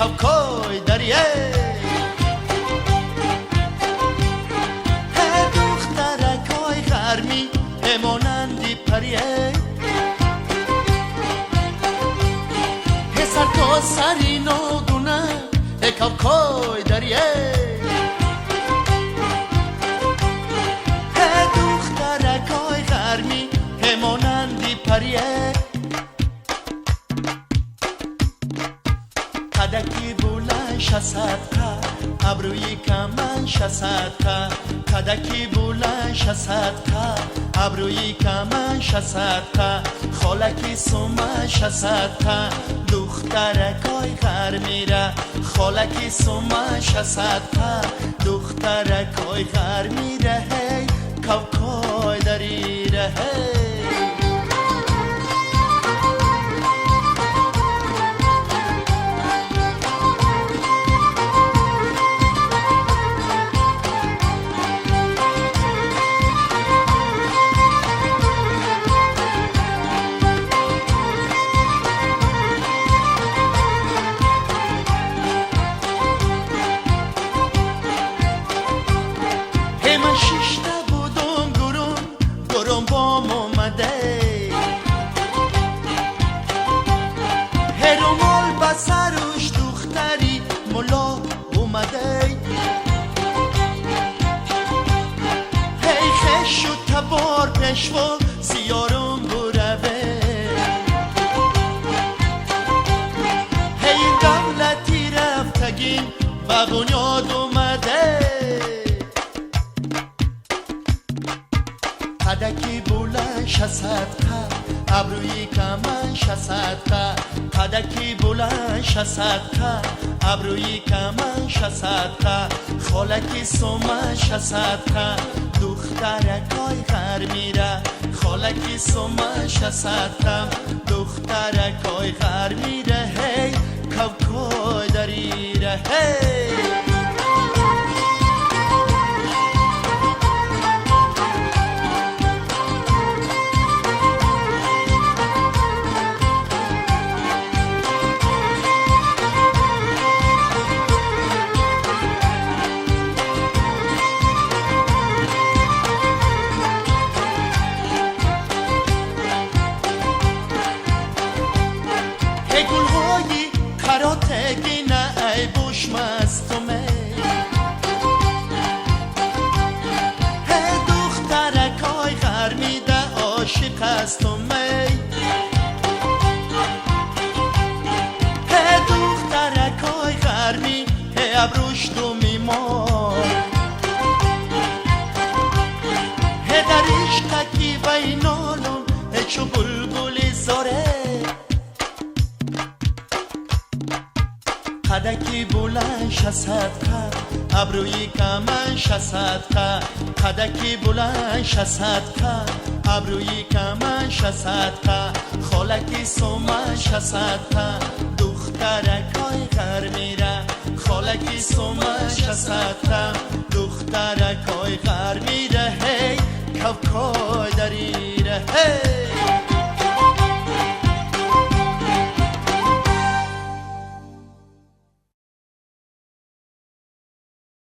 کاوکای دریه دخترکای غرمی همانندی پریه سر تا سری نادونه کاوکای دریه دخترکای غرمی همانندی پریه قدکی بلند شصدقه ابروی کمن شصدقه قدکی بلند شصدقه ابروی کمن شصدقه خالکی سومه شصدقه دخترکای غرمیره خالکی سومه شصدقه دخترکای غرمیره هی کاوکای دریره هی من شیشته بودم گرم بام اومده هرمال بسروش دختری ملا اومده هی خش و تبار پشوا سیارم بروه هی دولتی رفتگین و بنیاد اومده قدکی بلند شصدقه ابروی کمن شصدقه قدکی بلند شصدقه ابروی کمن شصدقه خالکی سومه شصدقه دخترکای غرمیره خالکی سومه شصدقه دخترکای غرمیره هی کاوکای دریره هی گل‌های خراتگی نه ای بوش مستمه دخترکای غرمیده عاشق استمه دخترکای غرمی ابروش دو میمار در عشقکی بینالون چو بلبل زاره قدکی بلند شصدقه ابروی کمن شصدقه قدکی بلند شصدقه ابروی کمن شصدقه خالکی سومه شصدقه دخترکای غرمیره خالکی سومه شصدقه دخترکای غرمیره